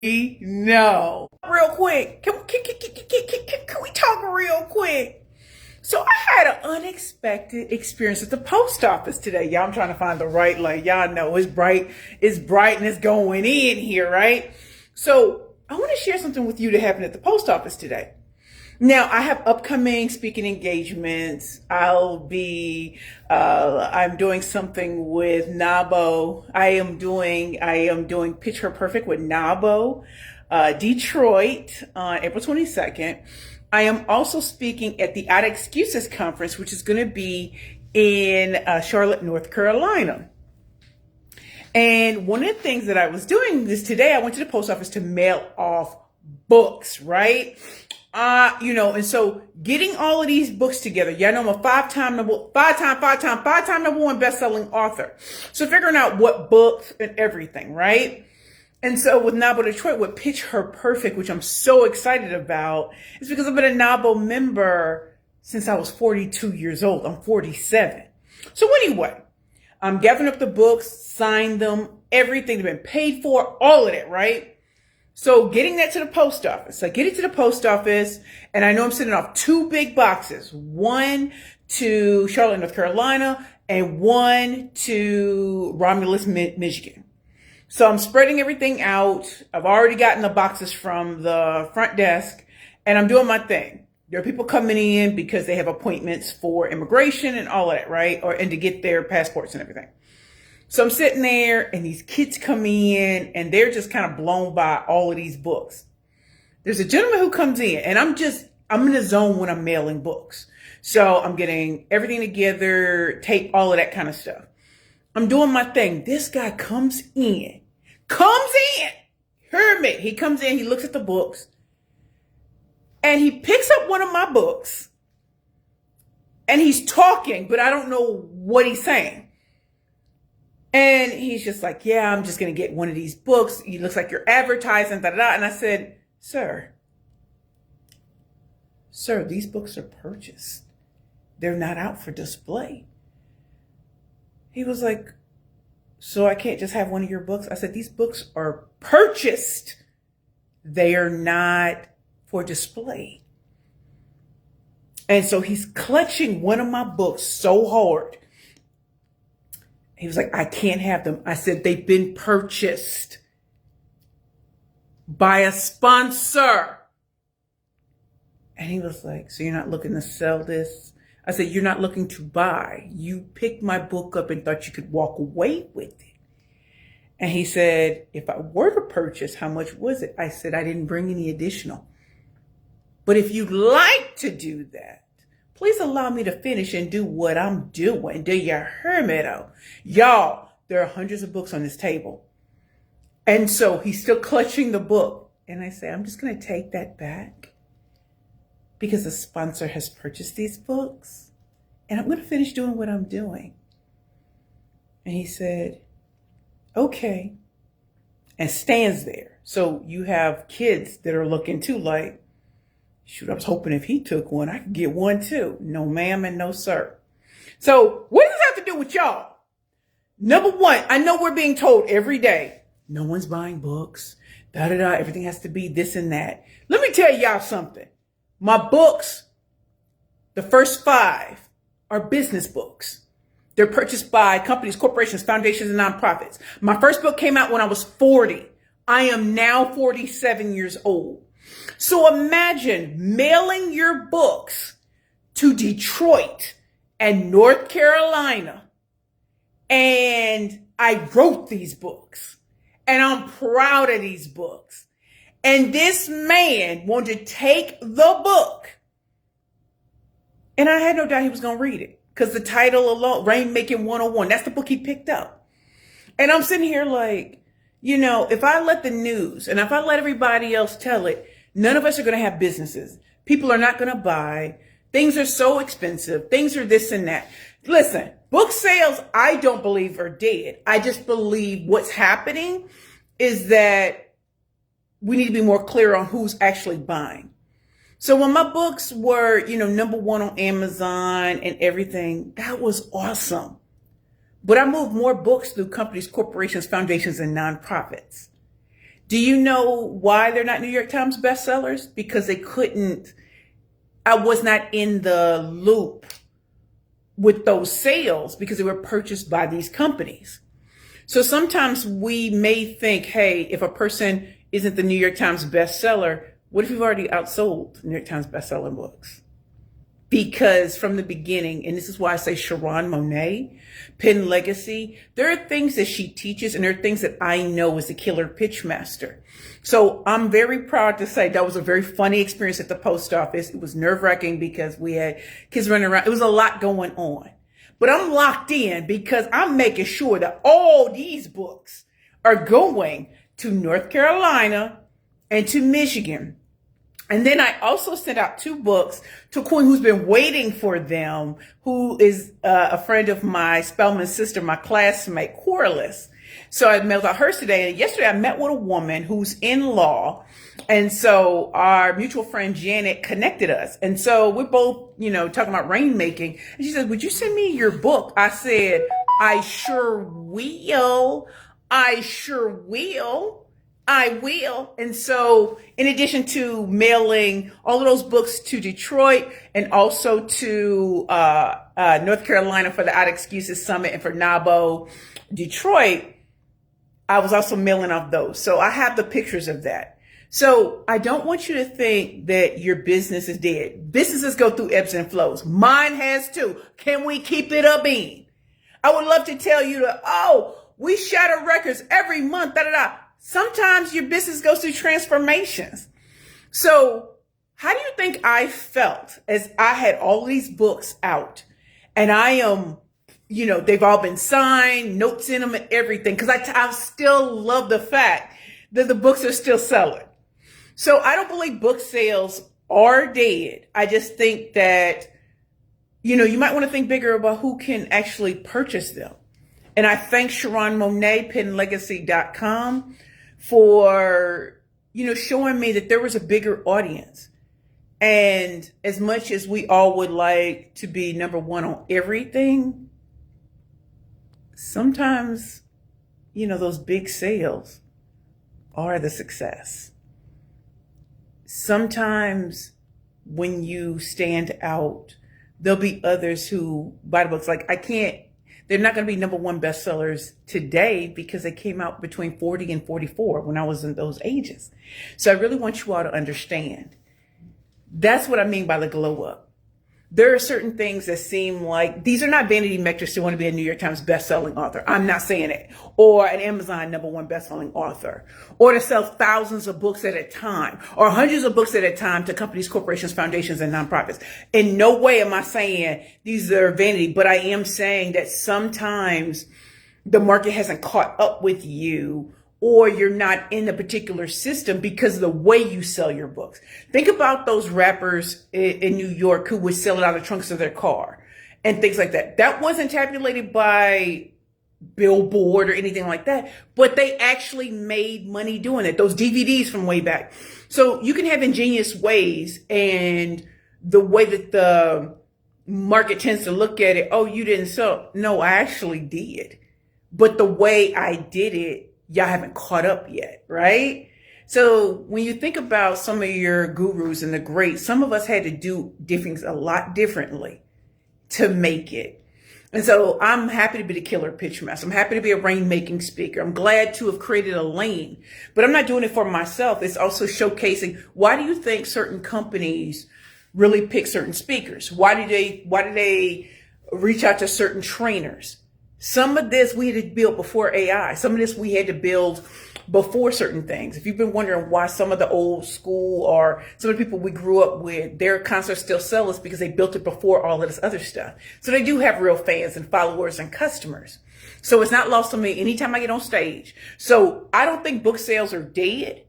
No. Real quick, can we talk real quick? So I had an unexpected experience at the post office today. Y'all, I'm trying to find the right light. Y'all know it's bright and it's going in here, right? So I want to share something with you that happened at the post office today. Now I have upcoming speaking engagements. I'm doing something with Nabo. I am doing Pitch Her Perfect with Nabo, Detroit on April 22nd. I am also speaking at the Out of Excuses conference, which is going to be in Charlotte, North Carolina. And one of the things that I was doing this today, I went to the post office to mail off books, right? And so getting all of these books together, y'all know I'm a five-time number one best-selling author. So figuring out what books and everything, right? And so with Nabo Detroit, with Pitch Her Perfect, which I'm so excited about, is because I've been a Nabo member since I was 42 years old. I'm 47. So anyway, I'm gathering up the books, signed them, everything, they've been paid for, all of it, right? So getting that to the post office. I get it to the post office, and I know I'm sending off 2 big boxes. One to Charlotte, North Carolina, and one to Romulus, Michigan. So I'm spreading everything out. I've already gotten the boxes from the front desk, and I'm doing my thing. There are people coming in because they have appointments for immigration and all of that, right? And to get their passports and everything. So I'm sitting there and these kids come in and they're just kind of blown by all of these books. There's a gentleman who comes in and I'm in a zone when I'm mailing books. So I'm getting everything together, tape, all of that kind of stuff. I'm doing my thing. This guy comes in, Hermit. He comes in, he looks at the books and he picks up one of my books and he's talking, but I don't know what he's saying. And he's just like, yeah, I'm just going to get one of these books. It looks like you're advertising, da, da, da. And I said, sir, these books are purchased. They're not out for display. He was like, so I can't just have one of your books? I said, these books are purchased. They are not for display. And so he's clutching one of my books so hard. He was like, I can't have them. I said, they've been purchased by a sponsor. And he was like, so you're not looking to sell this? I said, you're not looking to buy. You picked my book up and thought you could walk away with it. And he said, if I were to purchase, how much was it? I said, I didn't bring any additional. But if you'd like to do that, please allow me to finish and do what I'm doing. Do you hear me though? Y'all, there are hundreds of books on this table. And so he's still clutching the book. And I say, I'm just going to take that back because the sponsor has purchased these books and I'm going to finish doing what I'm doing. And he said, okay, and stands there. So you have kids that are looking too like, shoot, I was hoping if he took one, I could get one too. No, ma'am, and no, sir. So what does this have to do with y'all? Number one, I know we're being told every day, no one's buying books, everything has to be this and that. Let me tell y'all something. My books, the first 5 are business books. They're purchased by companies, corporations, foundations, and nonprofits. My first book came out when I was 40. I am now 47 years old. So imagine mailing your books to Detroit and North Carolina. And I wrote these books and I'm proud of these books. And this man wanted to take the book. And I had no doubt he was going to read it because the title alone, Rainmaking 101, that's the book he picked up. And I'm sitting here like, if I let the news and if I let everybody else tell it, none of us are going to have businesses. People are not going to buy. Things are so expensive. Things are this and that. Listen, book sales, I don't believe are dead. I just believe what's happening is that we need to be more clear on who's actually buying. So when my books were, number 1 on Amazon and everything, that was awesome. But I moved more books through companies, corporations, foundations, and nonprofits. Do you know why they're not New York Times bestsellers? Because I was not in the loop with those sales because they were purchased by these companies. So sometimes we may think, hey, if a person isn't the New York Times bestseller, what if you've already outsold New York Times bestselling books? Because from the beginning, and this is why I say Sharon Monet, Pen Legacy, there are things that she teaches and there are things that I know as a killer pitch master. So I'm very proud to say that was a very funny experience at the post office. It was nerve-wracking because we had kids running around. It was a lot going on. But I'm locked in because I'm making sure that all these books are going to North Carolina and to Michigan. And then I also sent out 2 books to a queen who's been waiting for them, who is a friend of my Spelman's sister, my classmate, Corliss. So I mailed out hers today. And yesterday I met with a woman who's in law. And so our mutual friend Janet connected us. And so we're both, talking about rainmaking. And she said, would you send me your book? I said, I sure will. I sure will. I will. And so in addition to mailing all of those books to Detroit and also to North Carolina for the Out Excuses Summit and for NABO Detroit, I was also mailing off those. So I have the pictures of that. So I don't want you to think that your business is dead. Businesses go through ebbs and flows. Mine has too. Can we keep it a bean? I would love to tell you we shatter records every month, Sometimes your business goes through transformations. So how do you think I felt as I had all these books out and I am, they've all been signed, notes in them and everything, because I still love the fact that the books are still selling. So I don't believe book sales are dead. I just think that, you might want to think bigger about who can actually purchase them. And I thank Sharon Monet, penlegacy.com, for, showing me that there was a bigger audience. And as much as we all would like to be number one on everything, sometimes, those big sales are the success. Sometimes when you stand out, there'll be others who buy the books. They're not going to be number one bestsellers today because they came out between 40 and 44 when I was in those ages. So I really want you all to understand. That's what I mean by the glow up. There are certain things that seem like these are not vanity metrics to want to be a New York Times bestselling author. I'm not saying it. Or an Amazon number one bestselling author. Or to sell thousands of books at a time. Or hundreds of books at a time to companies, corporations, foundations, and nonprofits. In no way am I saying these are vanity, but I am saying that sometimes the market hasn't caught up with you, or you're not in a particular system because of the way you sell your books. Think about those rappers in New York who would sell it out of the trunks of their car and things like that. That wasn't tabulated by Billboard or anything like that, but they actually made money doing it. Those DVDs from way back. So you can have ingenious ways, and the way that the market tends to look at it, you didn't sell. No, I actually did. But the way I did it, y'all haven't caught up yet, right? So when you think about some of your gurus and the greats, some of us had to do things a lot differently to make it. And so I'm happy to be the killer pitch master. I'm happy to be a rainmaking speaker. I'm glad to have created a lane, but I'm not doing it for myself. It's also showcasing, why do you think certain companies really pick certain speakers? Why do they reach out to certain trainers? Some of this we had to build before AI. Some of this we had to build before certain things. If you've been wondering why some of the old school or some of the people we grew up with, their concerts still sell, us because they built it before all of this other stuff. So they do have real fans and followers and customers. So it's not lost on me anytime I get on stage. So I don't think book sales are dead.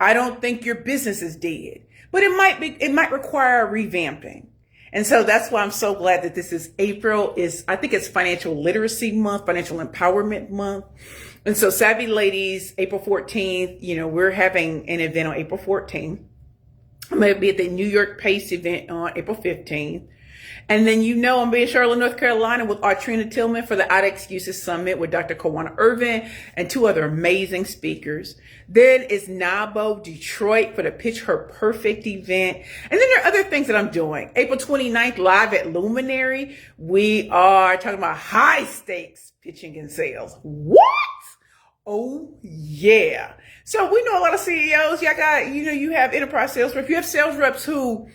I don't think your business is dead, but it might require revamping. And so that's why I'm so glad that this is April. I think it's Financial Literacy Month, Financial Empowerment Month. And so Savvy Ladies, April 14th, we're having an event on April 14th. I'm going to be at the New York PACE event on April 15th. And then I'm being Charlotte, North Carolina with Artrina Tillman for the Out of Excuses Summit with Dr. Kawana Irvin and 2 other amazing speakers. Then it's NABO, Detroit for the Pitch Her Perfect event. And then there are other things that I'm doing. April 29th, live at Luminary. We are talking about high stakes pitching and sales. What? Oh, yeah. So we know a lot of CEOs. Y'all got, you have enterprise sales reps. You have sales reps who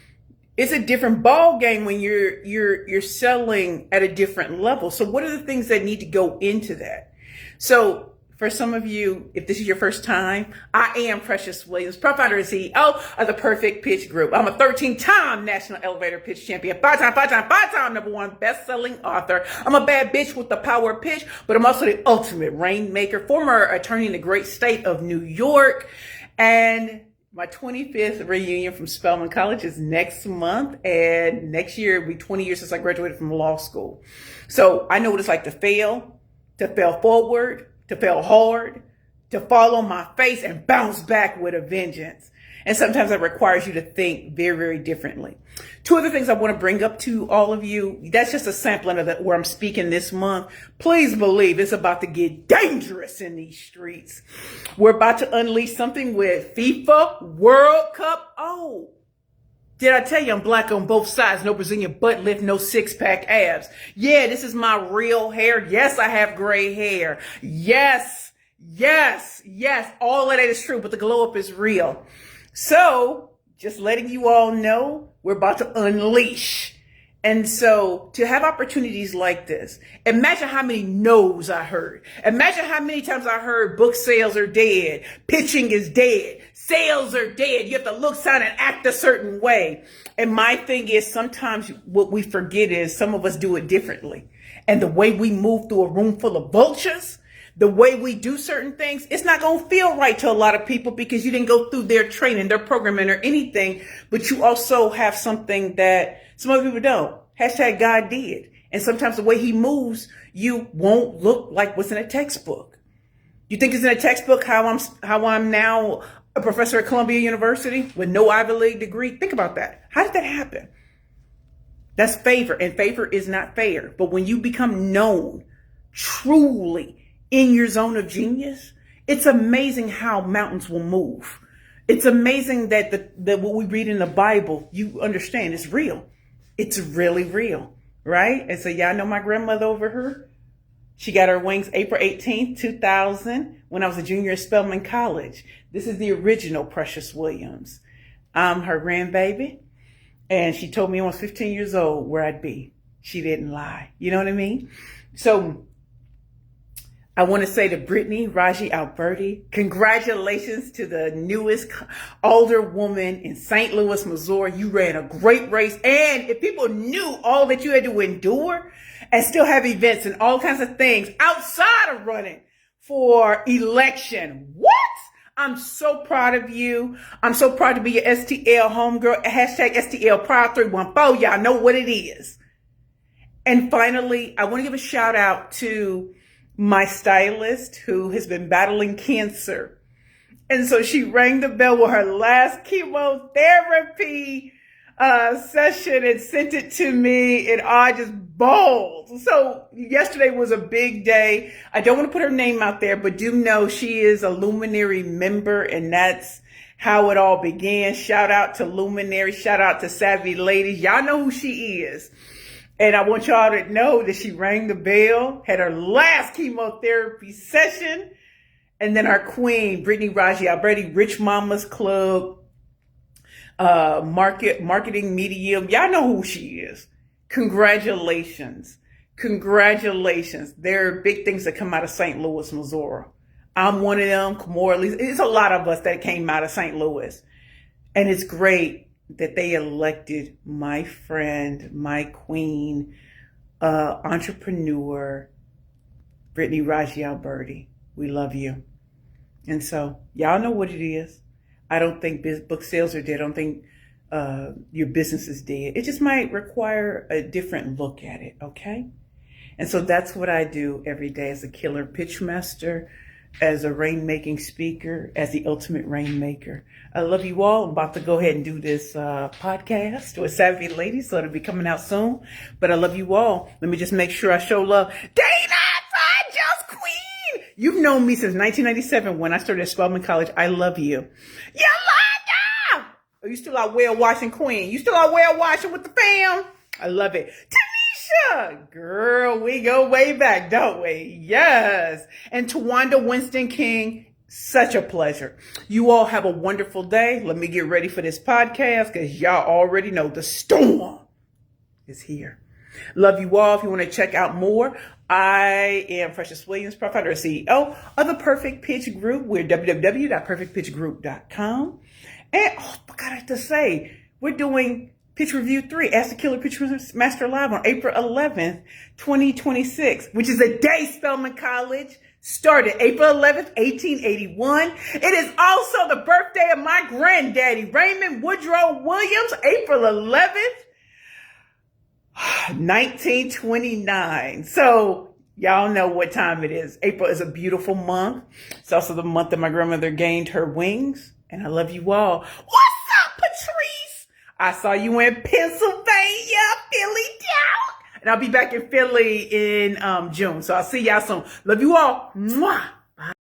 it's a different ball game when you're selling at a different level. So what are the things that need to go into that? So for some of you, if this is your first time, I am Precious Williams, co-founder and CEO of the Perfect Pitch Group. I'm a 13-time national elevator pitch champion, five-time #1 best-selling author. I'm a bad bitch with the power of pitch, but I'm also the ultimate rainmaker, former attorney in the great state of New York. And my 25th reunion from Spelman College is next month, and next year will be 20 years since I graduated from law school. So I know what it's like to fail forward, to fail hard, to fall on my face and bounce back with a vengeance. And sometimes that requires you to think very, very differently. 2 other things I want to bring up to all of you. That's just a sampling of where I'm speaking this month. Please believe it's about to get dangerous in these streets. We're about to unleash something with FIFA World Cup. Oh, did I tell you I'm black on both sides? No Brazilian butt lift, no 6-pack abs. Yeah, this is my real hair. Yes, I have gray hair. Yes. All of that is true, but the glow up is real. So just letting you all know, we're about to unleash. And so to have opportunities like this, imagine how many no's I heard. Imagine how many times I heard book sales are dead. Pitching is dead. Sales are dead. You have to look, sound, and act a certain way. And my thing is sometimes what we forget is some of us do it differently. And the way we move through a room full of vultures, the way we do certain things, it's not going to feel right to a lot of people because you didn't go through their training, their programming, or anything. But you also have something that some other people don't. Hashtag God did. And sometimes the way he moves, you won't look like what's in a textbook. You think it's in a textbook how I'm now a professor at Columbia University with no Ivy League degree? Think about that. How did that happen? That's favor, and favor is not fair. But when you become known truly in your zone of genius, it's amazing how mountains will move. It's amazing that what we read in the Bible, you understand it's real. It's really real, right? And so y'all know my grandmother over here. She got her wings April 18th, 2000, when I was a junior at Spelman College. This is the original Precious Williams. I'm her grandbaby. And she told me when I was 15 years old where I'd be. She didn't lie. You know what I mean? So I want to say to Brittany Raji Alberti, congratulations to the newest older woman in St. Louis, Missouri. You ran a great race. And if people knew all that you had to endure and still have events and all kinds of things outside of running for election, what? I'm so proud of you. I'm so proud to be your STL homegirl. Hashtag STL Proud 314. Y'all know what it is. And finally, I want to give a shout out to my stylist who has been battling cancer. And so she rang the bell with her last chemotherapy session and sent it to me, and I just bawled. So yesterday was a big day. I don't want to put her name out there, but do know she is a Luminary member, and that's how it all began. Shout out to Luminary. Shout out to Savvy Ladies. Y'all know who she is. And I want y'all to know that she rang the bell, had her last chemotherapy session, and then our queen, Brittany Raji Alberti, Rich Mamas Club, marketing medium. Y'all know who she is. Congratulations. Congratulations. There are big things that come out of St. Louis, Missouri. I'm one of them, more at least. It's a lot of us that came out of St. Louis. And it's great that they elected my friend, my queen, entrepreneur, Brittany Raji Alberti. We love you. And so y'all know what it is. I don't think book sales are dead. I don't think your business is dead. It just might require a different look at it, okay? And so that's what I do every day as a killer pitch master, as a rainmaking speaker, as the ultimate rainmaker. I love you all. I'm about to go ahead and do this podcast with Savvy Ladies, so it'll be coming out soon. But I love you all. Let me just make sure I show love. Dana, just Queen. You've known me since 1997 when I started at Spelman College. I love you. Yolanda! Are you still out whale watching, Queen? You still out whale watching with the fam? I love it. Tanisha! Girl, we go way back, don't we? Yes. And Tawanda Winston King, such a pleasure. You all have a wonderful day. Let me get ready for this podcast because y'all already know the storm is here. Love you all. If you want to check out more, I am Precious Williams, proprietor and CEO of the Perfect Pitch Group. We're www.perfectpitchgroup.com. And I forgot to say, we're doing Pitch Review 3, Ask the Killer Pitch Master Live on April 11th, 2026, which is a day Spelman College started, April 11th, 1881. It is also the birthday of my granddaddy, Raymond Woodrow Williams, April 11th, 1929. So y'all know what time it is. April is a beautiful month. It's also the month that my grandmother gained her wings. And I love you all. What's up, Patrice? I saw you in Pennsylvania, Philly down. And I'll be back in Philly in June. So I'll see y'all soon. Love you all. Mwah.